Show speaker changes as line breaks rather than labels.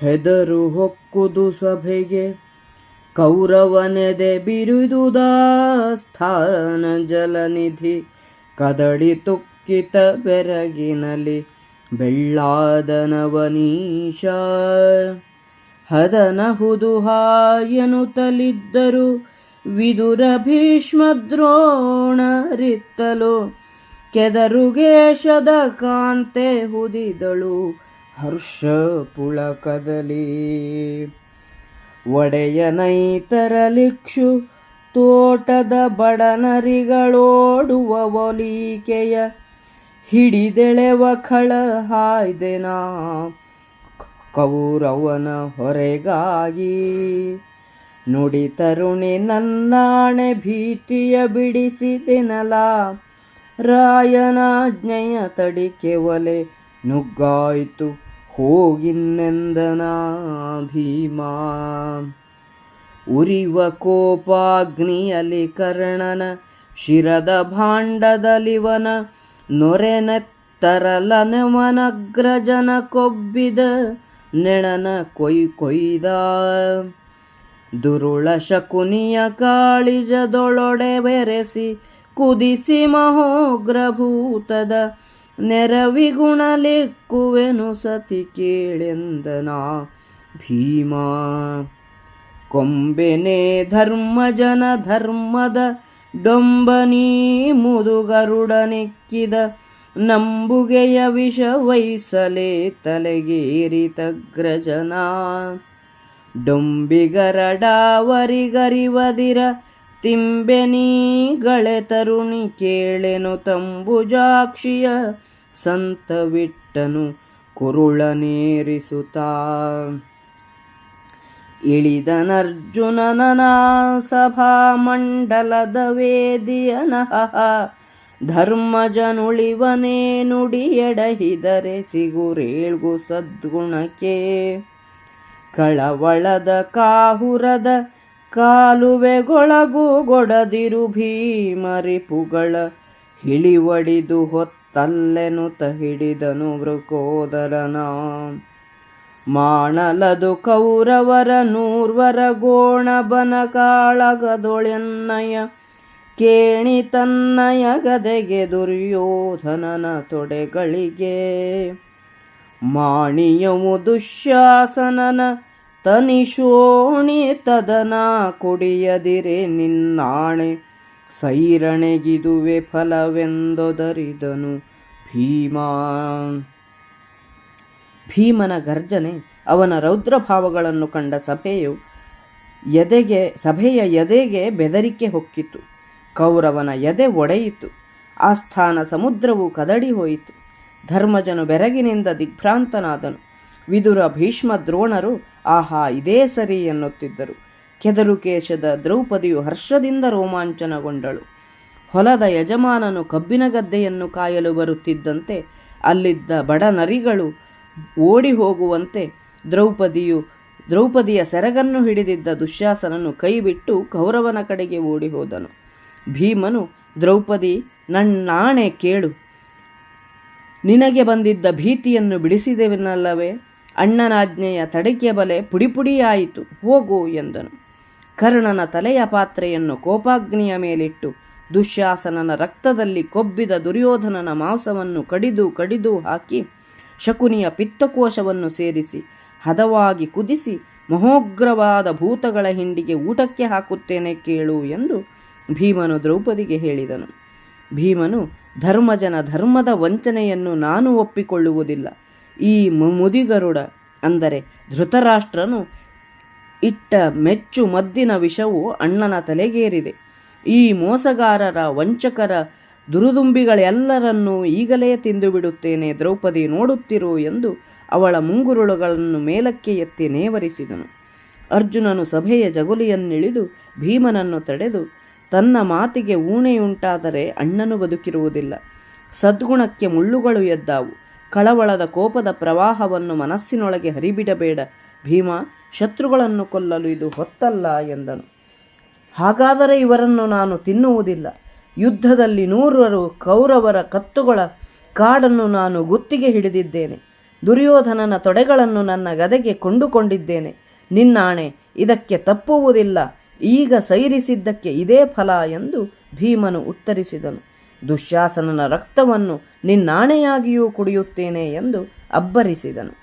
ಹೆದರು ಹೊಕ್ಕುದು ಸಭೆಗೆ ಕೌರವನೆದೆ ಬಿರುದುದ ಸ್ಥಾನ ಜಲನಿಧಿ ಕದಡಿ ತುಕ್ಕಿತ ಬೆರಗಿನಲಿ ಬೆಳ್ಳಾದ ನವನೀಶ ಹದನಹುದು ಹಾಯನುತಲಿದ್ದರು ವಿದುರ ಭೀಷ್ಮ ದ್ರೋಣರಿತ್ತಲು ಕೆದರುಗೇಶದ ಕಾಂತೆ ಹುದಿದಳು ಹರ್ಷ ಪುಳಕದಲಿ ಒಡೆಯನೈತರಲಿಕ್ಷು ತೋಟದ ಬಡನರಿಗಳೋಡುವ ಒಲಿಕೆಯ ಹಿಡಿದೆಳೆವ ಖಳ ಹಾಯ್ದೆನಾ ಕೌರವನ ಹೊರೆಗಾಗಿ ನುಡಿ ತರುಣಿ ನನ್ನಾಣೆ ಭೀತಿಯ ಬಿಡಿಸಿದೆನಲ ರಾಯನಾಜ್ಞೆಯ ತಡಿಕೆ ಒಲೆ ನುಗ್ಗಾಯ್ತು ಹೋಗಿನ್ನೆಂದನ ಭೀಮಾ ಉರಿವ ಕೋಪಾಗ್ನಿಯಲಿ ಕರ್ಣನ ಶಿರದ ಭಾಂಡದಲಿವನ ನೊರೆನೆತ್ತರಲನವನಗ್ರಜನ ಕೊಬ್ಬಿದ ನೆಣನ ಕೊಯ್ದ ದುರುಳ ಶಕುನಿಯ ಕಾಳಿಜದೊಳೊಡೆ ಬೆರೆಸಿ ಕುದಿಸಿ ಮಹೋಗ್ರಭೂತದ ನೆರವಿಗುಣಲೆಕ್ಕುವೆನು ಸತಿ ಕೇಳೆಂದನ ಭೀಮಾ ಕೊಂಬೆನೆ ಧರ್ಮಜನ ಧರ್ಮದ ಡೊಂಬನೀ ಮುದುಗರುಡನೆಕ್ಕಿದ ನಂಬುಗೆಯ ವಿಷವೈಸಲೆ ತಲೆಗೇರಿತಗ್ರಜನ ಡೊಂಬಿಗರಡಾವರಿಗರಿವದಿರ ತಿಂಬೆನೀಗಳೆ ತರುಣಿ ಕೇಳೆನು ತಂಬುಜಾಕ್ಷಿಯ ಸಂತವಿಟ್ಟನು ಕುರುಳನೇರಿಸುತ್ತಾ ಇಳಿದನರ್ಜುನನ ಸಭಾಮಂಡಲದ ವೇದಿಯನಃ ಧರ್ಮಜನುಳಿವನೇ ನುಡಿಯಡಹಿದರೆ ಸಿಗುರೇಳ್ಗು ಸದ್ಗುಣಕ್ಕೆ ಕಳವಳದ ಕಾಹುರದ ಕಾಲುವೆಗೊಳಗು ಗೊಡದಿರು ಭೀಮರಿಪುಗಳ ಹಿಳಿವಡಿದು ಹೊತ್ತಲ್ಲೆನುತ ಹಿಡಿದನು ವೃಕೋದರನ ಮಾಡಲದು ಕೌರವರ ನೂರ್ವರ ಗೋಣಬನ ಕಾಳಗದೊಳೆನ್ನಯ ಕೇಣಿ ತನ್ನಯ ಗದೆಗೆ ದುರ್ಯೋಧನನ ತೊಡೆಗಳಿಗೆ ಮಾಣಿಯವು ದುಶ್ಯಾಸನನ ತನಿಶೋಣಿ ತದನ ಕೊಡಿಯದಿರೆ ನಿನ್ನಾಣೆ ಸೈರಣೆಗಿದುವೆ ಫಲವೆಂದೊದರಿದನು ಭೀಮಾ ಭೀಮನ ಗರ್ಜನೆ ಅವನ ರೌದ್ರಭಾವಗಳನ್ನು ಕಂಡ ಸಭೆಯ ಎದೆಗೆ ಬೆದರಿಕೆ ಹೊಕ್ಕಿತು. ಕೌರವನ ಎದೆ ಒಡೆಯಿತು. ಆಸ್ಥಾನ ಸಮುದ್ರವು ಕದಡಿ ಹೋಯಿತು. ಧರ್ಮಜನು ಬೆರಗಿನಿಂದ ದಿಗ್ಭ್ರಾಂತನಾದನು. ವಿದುರ ಭೀಷ್ಮ ದ್ರೋಣರು ಆಹಾ ಇದೇ ಸರಿ ಎನ್ನುತ್ತಿದ್ದರು. ಕೆದರುಕೇಶದ ದ್ರೌಪದಿಯು ಹರ್ಷದಿಂದ ರೋಮಾಂಚನಗೊಂಡಳು. ಹೊಲದ ಯಜಮಾನನು ಕಬ್ಬಿನ ಗದ್ದೆಯನ್ನು ಕಾಯಲು ಬರುತ್ತಿದ್ದಂತೆ ಅಲ್ಲಿದ್ದ ಬಡ ನರಿಗಳು ಓಡಿ ಹೋಗುವಂತೆ ದ್ರೌಪದಿಯ ಸೆರಗನ್ನು ಹಿಡಿದಿದ್ದ ದುಶ್ಯಾಸನನು ಕೈಬಿಟ್ಟು ಕೌರವನ ಕಡೆಗೆ ಓಡಿ ಹೋದನು. ಭೀಮನು, ದ್ರೌಪದಿ, ನನ್ನಾಣೆ ಕೇಳು, ನಿನಗೆ ಬಂದಿದ್ದ ಭೀತಿಯನ್ನು ಬಿಡಿಸಿದೆವನ್ನಲ್ಲವೇ? ಅಣ್ಣನಾಜ್ಞೆಯ ತಡಿಕೆ ಬಲೆ ಪುಡಿಪುಡಿಯಾಯಿತು, ಹೋಗು ಎಂದನು. ಕರ್ಣನ ತಲೆಯ ಪಾತ್ರೆಯನ್ನು ಕೋಪಾಗ್ನಿಯ ಮೇಲಿಟ್ಟು ದುಶ್ಯಾಸನನ ರಕ್ತದಲ್ಲಿ ಕೊಬ್ಬಿದ ದುರ್ಯೋಧನನ ಮಾಂಸವನ್ನು ಕಡಿದು ಹಾಕಿ ಶಕುನಿಯ ಪಿತ್ತಕೋಶವನ್ನು ಸೇರಿಸಿ ಹದವಾಗಿ ಕುದಿಸಿ ಮಹೋಗ್ರವಾದ ಭೂತಗಳ ಹಿಂಡಿಗೆ ಊಟಕ್ಕೆ ಹಾಕುತ್ತೇನೆ ಕೇಳು ಎಂದು ಭೀಮನು ದ್ರೌಪದಿಗೆ ಹೇಳಿದನು. ಭೀಮನು, ಧರ್ಮಜನ ಧರ್ಮದ ವಂಚನೆಯನ್ನು ನಾನು ಒಪ್ಪಿಕೊಳ್ಳುವುದಿಲ್ಲ. ಈ ಮುದಿಗರುಡ ಅಂದರೆ ಧೃತರಾಷ್ಟ್ರನು ಇಟ್ಟ ಮೆಚ್ಚು ಮದ್ದಿನ ವಿಷವು ಅಣ್ಣನ ತಲೆಗೇರಿದೆ. ಈ ಮೋಸಗಾರರ ವಂಚಕರ ದುರುದುಂಬಿಗಳೆಲ್ಲರನ್ನೂ ಈಗಲೇ ತಿಂದು ಬಿಡುತ್ತೇನೆ. ದ್ರೌಪದಿ ನೋಡುತ್ತಿರು ಎಂದು ಅವಳ ಮುಂಗುರುಳುಗಳನ್ನು ಮೇಲಕ್ಕೆ ಎತ್ತಿ ನೇವರಿಸಿದನು. ಅರ್ಜುನನು ಸಭೆಯ ಜಗುಲಿಯನ್ನಿಳಿದು ಭೀಮನನ್ನು ತಡೆದು, ತನ್ನ ಮಾತಿಗೆ ಊಣೆಯುಂಟಾದರೆ ಅಣ್ಣನು ಬದುಕಿರುವುದಿಲ್ಲ. ಸದ್ಗುಣಕ್ಕೆ ಮುಳ್ಳುಗಳು ಎದ್ದಾವು. ಕಳವಳದ ಕೋಪದ ಪ್ರವಾಹವನ್ನು ಮನಸ್ಸಿನೊಳಗೆ ಹರಿಬಿಡಬೇಡ ಭೀಮ. ಶತ್ರುಗಳನ್ನು ಕೊಲ್ಲಲು ಇದು ಹೊತ್ತಲ್ಲ ಎಂದನು. ಹಾಗಾದರೆ ಇವರನ್ನು ನಾನು ತಿನ್ನುವುದಿಲ್ಲ. ಯುದ್ಧದಲ್ಲಿ 100 ಕೌರವರ ಕತ್ತುಗಳ ಕಾಡನ್ನು ನಾನು ಗುತ್ತಿಗೆ ಹಿಡಿದಿದ್ದೇನೆ. ದುರ್ಯೋಧನನ ತೊಡೆಗಳನ್ನು ನನ್ನ ಗದೆಗೆ ಕೊಂಡುಕೊಂಡಿದ್ದೇನೆ. ನಿನ್ನಾಣೆ, ಇದಕ್ಕೆ ತಪ್ಪುವುದಿಲ್ಲ. ಈಗ ಸೈರಿಸಿದ್ದಕ್ಕೆ ಇದೇ ಫಲ ಎಂದು ಭೀಮನು ಉತ್ತರಿಸಿದನು. ದುಶ್ಯಾಸನನ ರಕ್ತವನ್ನು ನಿನ್ನಾಣೆಯಾಗಿಯೂ ಕುಡಿಯುತ್ತೇನೆ ಎಂದು ಅಬ್ಬರಿಸಿದನು.